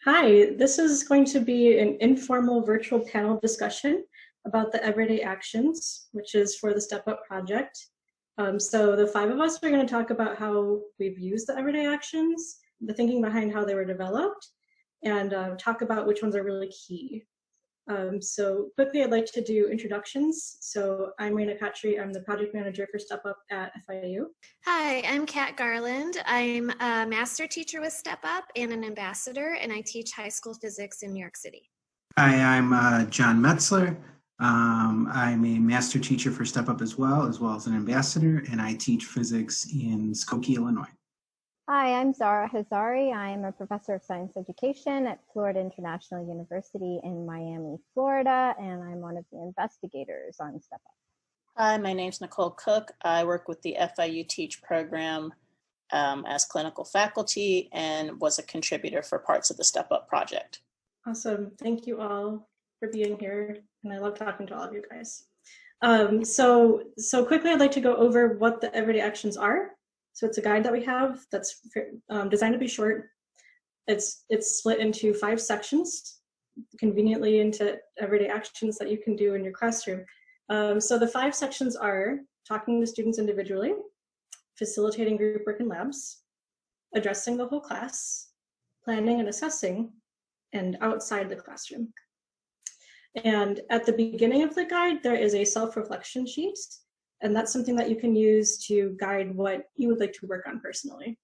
Hi, this is going to be an informal virtual panel discussion about the everyday actions, which is for the Step Up project. So the five of us are going to talk about how we've used the everyday actions, the thinking behind how they were developed, and talk about which ones are really key. So quickly, I'd like to do introductions. So I'm Raina Khatri. I'm the project manager for Step Up at FIU. Hi, I'm Kat Garland. I'm a master teacher with Step Up and an ambassador, and I teach high school physics in New York City. Hi, I'm John Metzler. I'm a master teacher for Step Up as well as an ambassador, and I teach physics in Skokie, Illinois. Hi, I'm Zara Hazari. I am a professor of science education at Florida International University in Miami, Florida, and I'm one of the investigators on Step Up. Hi, my name's Nicole Cook. I work with the FIU Teach program as clinical faculty and was a contributor for parts of the Step Up project. Awesome. Thank you all for being here. And I love talking to all of you guys. So quickly, I'd like to go over what the everyday actions are. So it's a guide that we have that's designed to be short. It's split into 5 sections, conveniently into everyday actions that you can do in your classroom. So the 5 sections are talking to students individually, facilitating group work and labs, addressing the whole class, planning and assessing, and outside the classroom. And at the beginning of the guide, there is a self-reflection sheet, and that's something that you can use to guide what you would like to work on personally.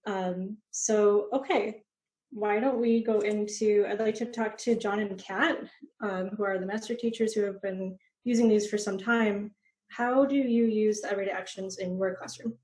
Okay, why don't we go into, I'd like to talk to John and Kat, who are the master teachers who have been using these for some time. How do you use the everyday actions in your classroom?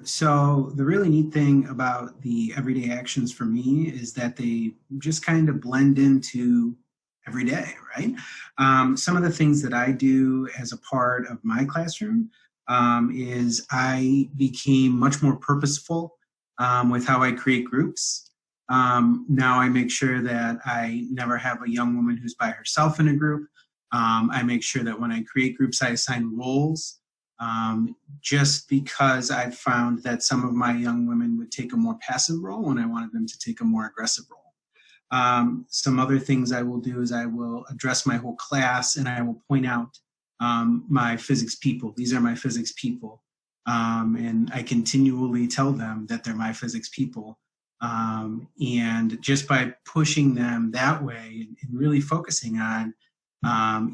So the really neat thing about the everyday actions for me is that they just kind of blend into every day, right? Some of the things that I do as a part of my classroom is I became much more purposeful with how I create groups. Now I make sure that I never have a young woman who's by herself in a group. I make sure that when I create groups, I assign roles. Just because I've found that some of my young women would take a more passive role and I wanted them to take a more aggressive role. Some other things I will do is I will address my whole class and I will point out my physics people. These are my physics people. And I continually tell them that they're my physics people. And just by pushing them that way and really focusing on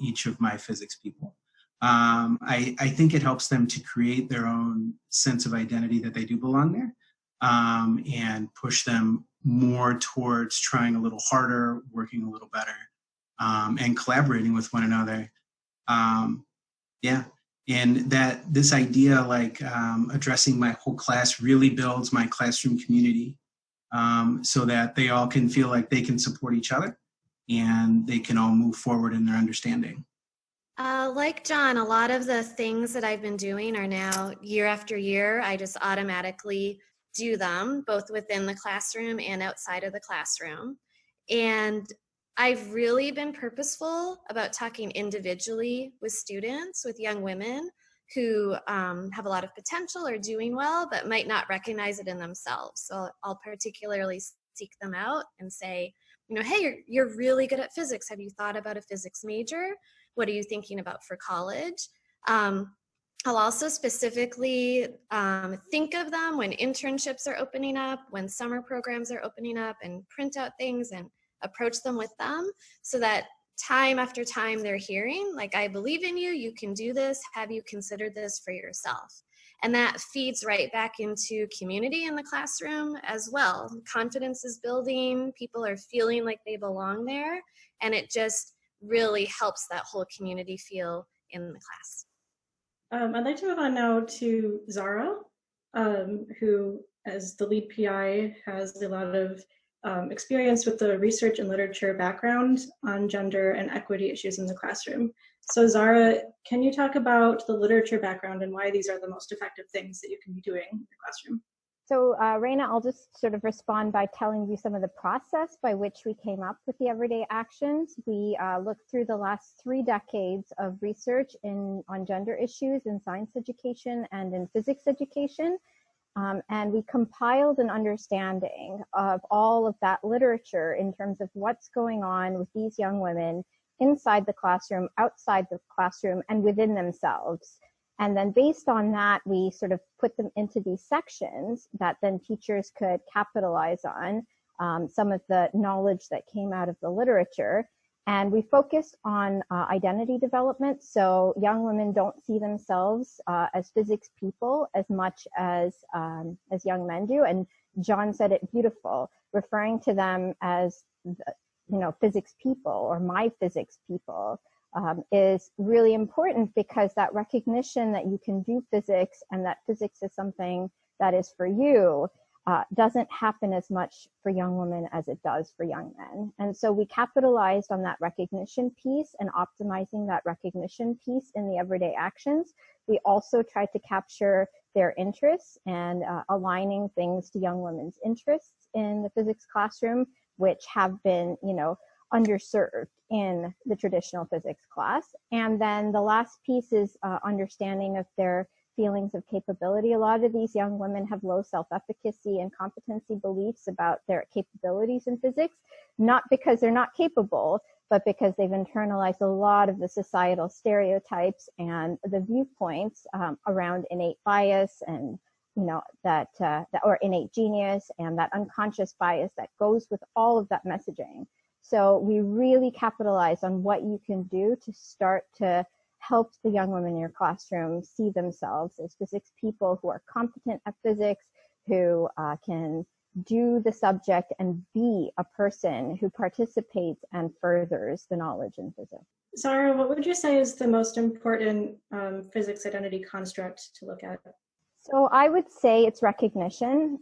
each of my physics people, I think it helps them to create their own sense of identity that they do belong there, and push them more towards trying a little harder, working a little better, and collaborating with one another. And that this idea, like addressing my whole class, really builds my classroom community, so that they all can feel like they can support each other and they can all move forward in their understanding. Like John, a lot of the things that I've been doing are now year after year. I just automatically do them both within the classroom and outside of the classroom. And I've really been purposeful about talking individually with students, with young women who have a lot of potential or doing well, but might not recognize it in themselves. So I'll particularly seek them out and say, hey, you're really good at physics. Have you thought about a physics major? What are you thinking about for college? I'll also specifically think of them when internships are opening up, when summer programs are opening up, and print out things and approach them with them so that time after time they're hearing, like, I believe in you, you can do this, have you considered this for yourself? And that feeds right back into community in the classroom as well. Confidence is building, people are feeling like they belong there, and it just really helps that whole community feel in the class. I'd like to move on now to Zara, who, as the lead PI, has a lot of experience with the research and literature background on gender and equity issues in the classroom. So Zara, can you talk about the literature background and why these are the most effective things that you can be doing in the classroom? So Raina, I'll just sort of respond by telling you some of the process by which we came up with the everyday actions. We looked through the last 3 decades of research on gender issues in science education and in physics education. And we compiled an understanding of all of that literature in terms of what's going on with these young women inside the classroom, outside the classroom, and within themselves. And then based on that, we sort of put them into these sections that then teachers could capitalize on, some of the knowledge that came out of the literature. And we focused on identity development. So young women don't see themselves as physics people as much as young men do. And John said it beautiful, referring to them as, physics people or my physics people is really important, because that recognition that you can do physics and that physics is something that is for you doesn't happen as much for young women as it does for young men. And so we capitalized on that recognition piece and optimizing that recognition piece in the everyday actions. We also tried to capture their interests and aligning things to young women's interests in the physics classroom, which have been, underserved in the traditional physics class. And then the last piece is understanding of their feelings of capability. A lot of these young women have low self-efficacy and competency beliefs about their capabilities in physics, not because they're not capable, but because they've internalized a lot of the societal stereotypes and the viewpoints around innate bias and that or innate genius and that unconscious bias that goes with all of that messaging. So we really capitalize on what you can do to start to help the young women in your classroom see themselves as physics people who are competent at physics, who can do the subject and be a person who participates and furthers the knowledge in physics. Zara, what would you say is the most important physics identity construct to look at? So I would say it's recognition,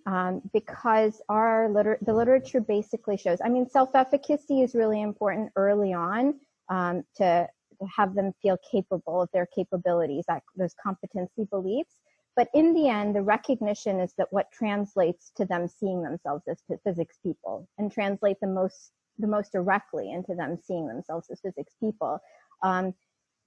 because the literature basically shows, self-efficacy is really important early on to have them feel capable of their capabilities, those competency beliefs. But in the end, the recognition is that what translates to them seeing themselves as physics people and translate the most directly into them seeing themselves as physics people.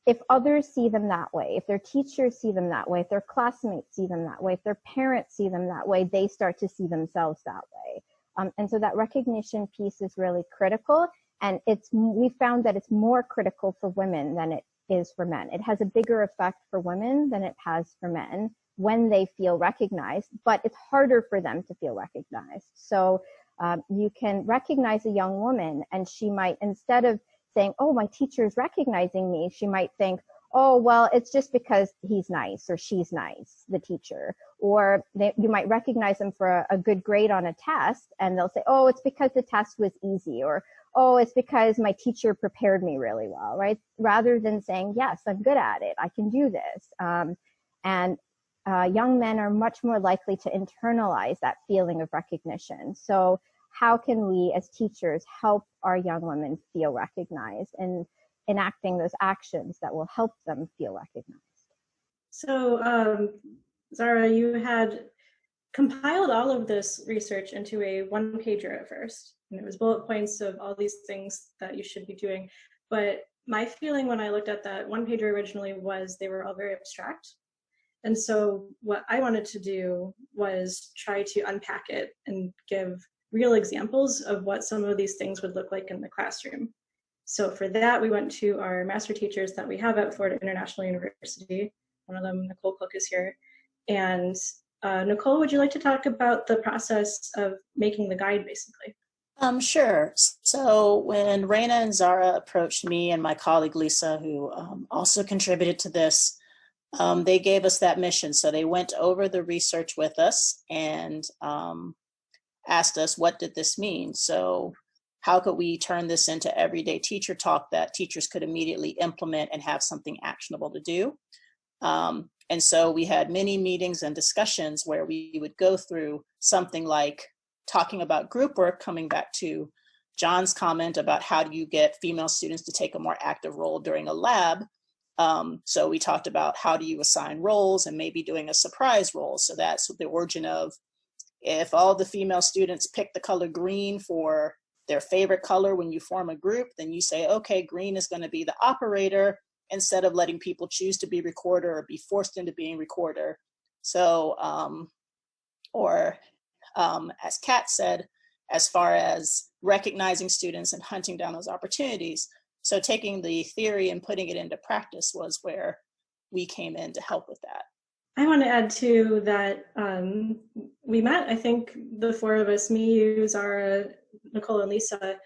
If others see them that way, if their teachers see them that way, if their classmates see them that way, if their parents see them that way, they start to see themselves that way. And so that recognition piece is really critical. And we found that it's more critical for women than it is for men. It has a bigger effect for women than it has for men when they feel recognized, but it's harder for them to feel recognized. So you can recognize a young woman and she might, instead of saying, oh, my teacher is recognizing me, she might think, oh, well, it's just because he's nice or she's nice, the teacher. Or you might recognize them for a good grade on a test and they'll say, oh, it's because the test was easy, or oh, it's because my teacher prepared me really well, right? Rather than saying, yes, I'm good at it, I can do this. And young men are much more likely to internalize that feeling of recognition. So how can we as teachers help our young women feel recognized and enacting those actions that will help them feel recognized? So Zara, you had compiled all of this research into a one-pager at first, and it was bullet points of all these things that you should be doing. But my feeling when I looked at that one-pager originally was they were all very abstract. And so what I wanted to do was try to unpack it and give real examples of what some of these things would look like in the classroom. So for that, we went to our master teachers that we have at Florida International University. One of them, Nicole Cook, is here. And Nicole, would you like to talk about the process of making the guide, basically? Sure. So when Raina and Zara approached me and my colleague Lisa, who also contributed to this, they gave us that mission. So they went over the research with us and asked us, what did this mean? So how could we turn this into everyday teacher talk that teachers could immediately implement and have something actionable to do? And so we had many meetings and discussions where we would go through something like talking about group work, coming back to John's comment about how do you get female students to take a more active role during a lab. So we talked about how do you assign roles and maybe doing a surprise role. So that's the origin of, if all the female students pick the color green for their favorite color when you form a group, then you say, okay, green is going to be the operator, instead of letting people choose to be recorder or be forced into being recorder. So or as Kat said, as far as recognizing students and hunting down those opportunities. So taking the theory and putting it into practice was where we came in to help with that. I want to add too that we met, I think the four of us, me, you, Zara, Nicole, and Lisa,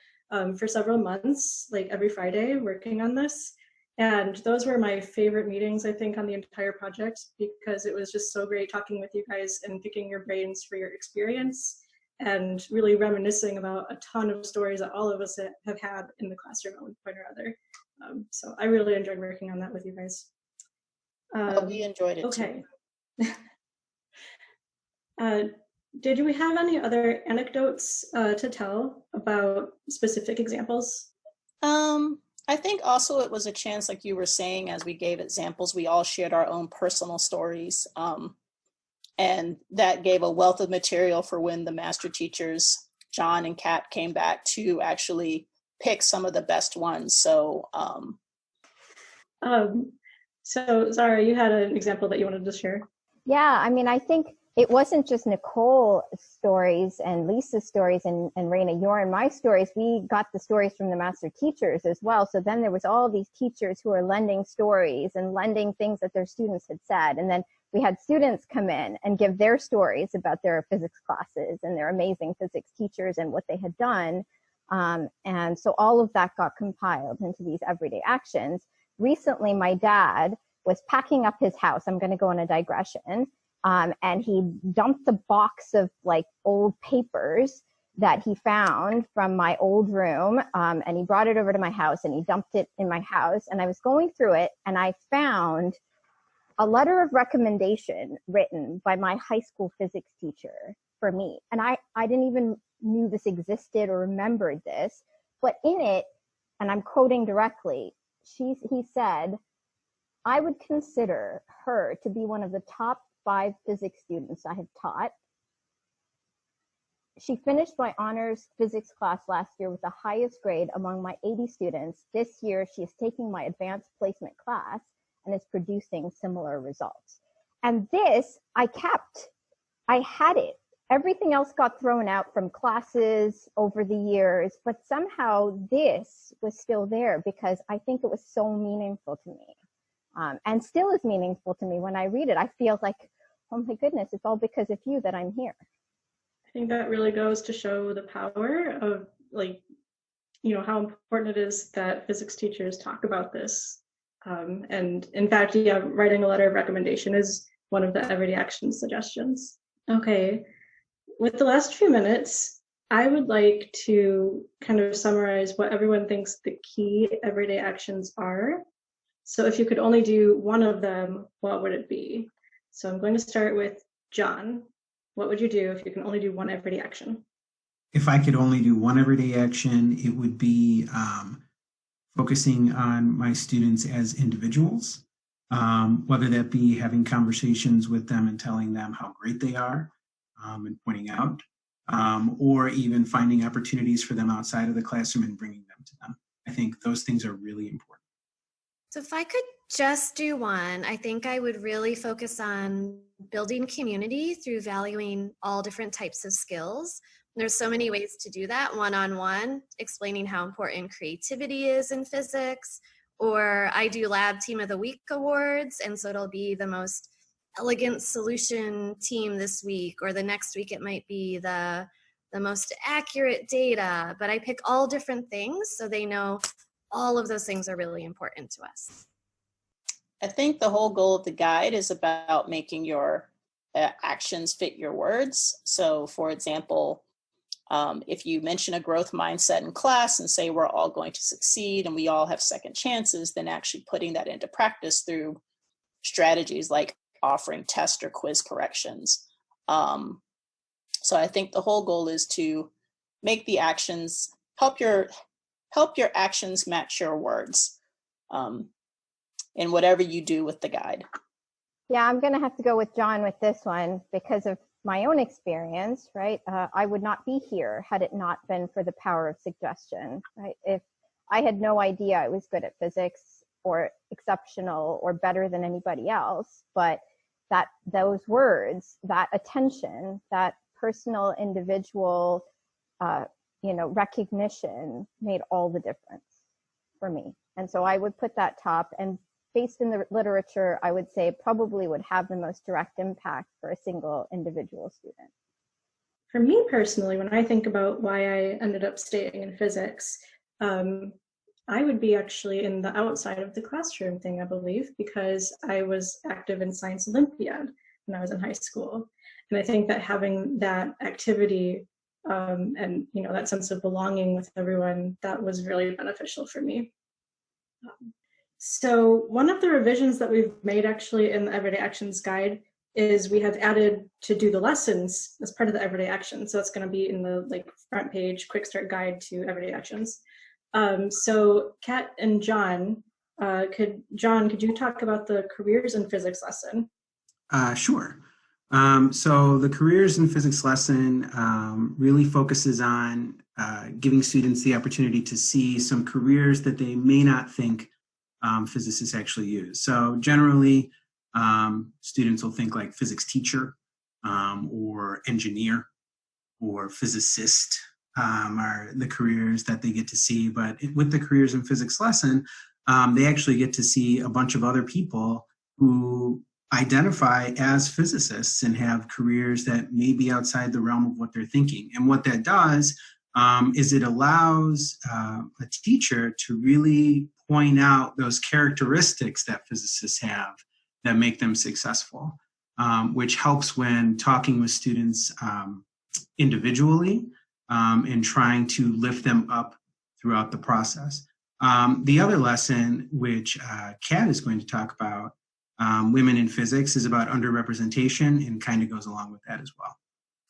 for several months, like every Friday, working on this. And those were my favorite meetings, I think, on the entire project, because it was just so great talking with you guys and picking your brains for your experience and really reminiscing about a ton of stories that all of us have had in the classroom at one point or other. So I really enjoyed working on that with you guys. We enjoyed it okay. too. Did we have any other anecdotes to tell about specific examples? I think also it was a chance, like you were saying, as we gave examples, we all shared our own personal stories. And that gave a wealth of material for when the master teachers, John and Kat, came back to actually pick some of the best ones. So, so Zara, you had an example that you wanted to share. Yeah, I mean, I think it wasn't just Nicole's stories and Lisa's stories and Raina, your and my stories. We got the stories from the master teachers as well. So then there was all these teachers who are lending stories and lending things that their students had said. And then we had students come in and give their stories about their physics classes and their amazing physics teachers and what they had done. And so all of that got compiled into these everyday actions. Recently, my dad was packing up his house. I'm going to go on a digression. And he dumped the box of like old papers that he found from my old room. And he brought it over to my house and he dumped it in my house. And I was going through it and I found a letter of recommendation written by my high school physics teacher for me. And I didn't even knew this existed or remembered this, but in it, and I'm quoting directly, he said, I would consider her to be one of the top 5 physics students I have taught. She finished my honors physics class last year with the highest grade among my 80 students. This year, she is taking my advanced placement class and is producing similar results. And this, I kept. I had it. Everything else got thrown out from classes over the years, but somehow this was still there because I think it was so meaningful to me. And still is meaningful to me when I read it. I feel like, oh my goodness, it's all because of you that I'm here. I think that really goes to show the power of, like, you know, how important it is that physics teachers talk about this. And in fact, yeah, writing a letter of recommendation is one of the everyday action suggestions. Okay, with the last few minutes, I would like to kind of summarize what everyone thinks the key everyday actions are. So if you could only do one of them, what would it be? So I'm going to start with John. What would you do if you can only do one everyday action? If I could only do one everyday action, it would be focusing on my students as individuals, whether that be having conversations with them and telling them how great they are and pointing out, or even finding opportunities for them outside of the classroom and bringing them to them. I think those things are really important. So if I could just do one, I think I would really focus on building community through valuing all different types of skills. There's so many ways to do that, one-on-one, explaining how important creativity is in physics, or I do Lab Team of the Week awards, and so it'll be the most elegant solution team this week, or the next week it might be the most accurate data, but I pick all different things so they know all of those things are really important to us. I think the whole goal of the guide is about making your actions fit your words. So for example, if you mention a growth mindset in class and say we're all going to succeed and we all have second chances, then actually putting that into practice through strategies like offering test or quiz corrections. So I think the whole goal is to make the actions, help your actions match your words in whatever you do with the guide. Yeah, I'm going to have to go with John with this one because of my own experience, right? I would not be here had it not been for the power of suggestion, right? If I had no idea I was good at physics or exceptional or better than anybody else, but that those words, that attention, that personal individual, recognition made all the difference for me. And so I would put that top, and based in the literature, I would say probably would have the most direct impact for a single individual student. For me personally, when I think about why I ended up staying in physics, I would be actually in the outside of the classroom thing, I believe, because I was active in Science Olympiad when I was in high school. And I think that having that activity and that sense of belonging with everyone, that was really beneficial for me. So one of the revisions that we've made actually in the Everyday Actions Guide is we have added to do the lessons as part of the Everyday Actions. So it's going to be in the front page, quick start guide to Everyday Actions. So Kat and John, could you talk about the careers in physics lesson? Sure. So the careers in physics lesson really focuses on giving students the opportunity to see some careers that they may not think physicists actually use. So generally, students will think like physics teacher or engineer or physicist are the careers that they get to see. But with the careers in physics lesson, they actually get to see a bunch of other people who identify as physicists and have careers that may be outside the realm of what they're thinking. And what that does is it allows a teacher to really point out those characteristics that physicists have that make them successful, which helps when talking with students individually and trying to lift them up throughout the process. The other lesson, which Kat is going to talk about, Women in Physics, is about underrepresentation and kind of goes along with that as well.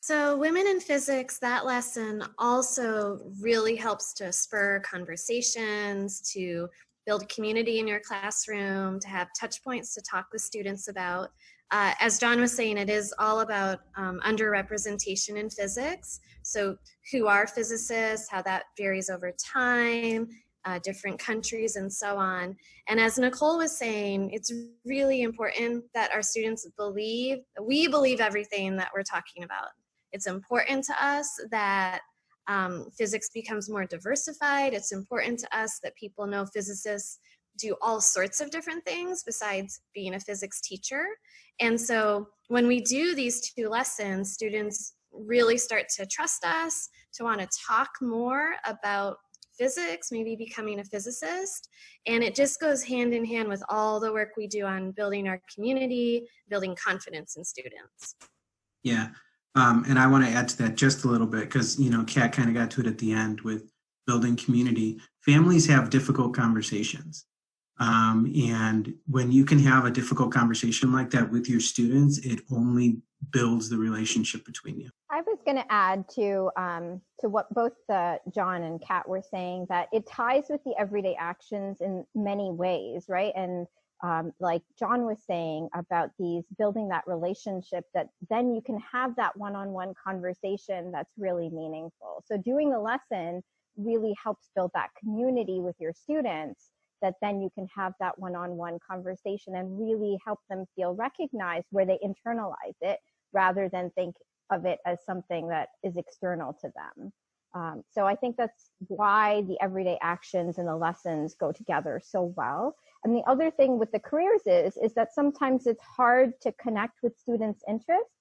So Women in Physics, that lesson also really helps to spur conversations, to build community in your classroom, to have touch points to talk with students about. As John was saying, it is all about underrepresentation in physics. So who are physicists, how that varies over time, different countries, and so on. And as Nicole was saying, it's really important that our students we believe everything that we're talking about. It's important to us that physics becomes more diversified. It's important to us that people know physicists do all sorts of different things besides being a physics teacher. And so when we do these two lessons, students really start to trust us, to want to talk more about physics, maybe becoming a physicist. And it just goes hand in hand with all the work we do on building our community, building confidence in students. Yeah. And I want to add to that just a little bit because, Kat kind of got to it at the end with building community. Families have difficult conversations. And when you can have a difficult conversation like that with your students, it only builds the relationship between you. I was going to add to what both John and Kat were saying, that it ties with the everyday actions in many ways, right? And like John was saying about these building that relationship, that then you can have that one-on-one conversation that's really meaningful. So doing the lesson really helps build that community with your students, that then you can have that one-on-one conversation and really help them feel recognized where they internalize it rather than think of it as something that is external to them. So I think that's why the everyday actions and the lessons go together so well. And the other thing with the careers is that sometimes it's hard to connect with students' interests.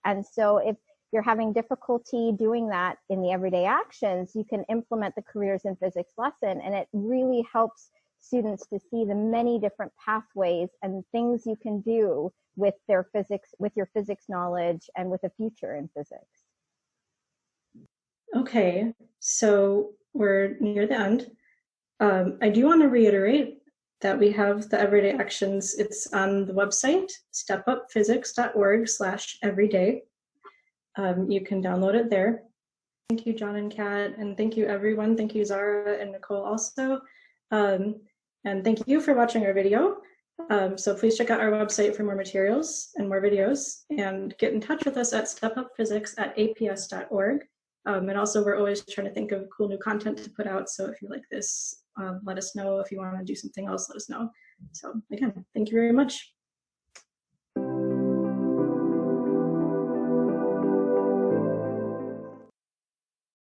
And so if you're having difficulty doing that in the everyday actions, you can implement the careers in physics lesson, and it really helps students to see the many different pathways and things you can do with their physics, with your physics knowledge, and with a future in physics. Okay, so we're near the end. I do want to reiterate that we have the everyday actions. It's on the website, stepupphysics.org/everyday. You can download it there. Thank you, John and Kat, and thank you, everyone. Thank you, Zara and Nicole also. And thank you for watching our video. So please check out our website for more materials and more videos, and get in touch with us at stepupphysics@aps.org. And also, we're always trying to think of cool new content to put out. So if you like this, let us know. If you want to do something else, let us know. So again, thank you very much.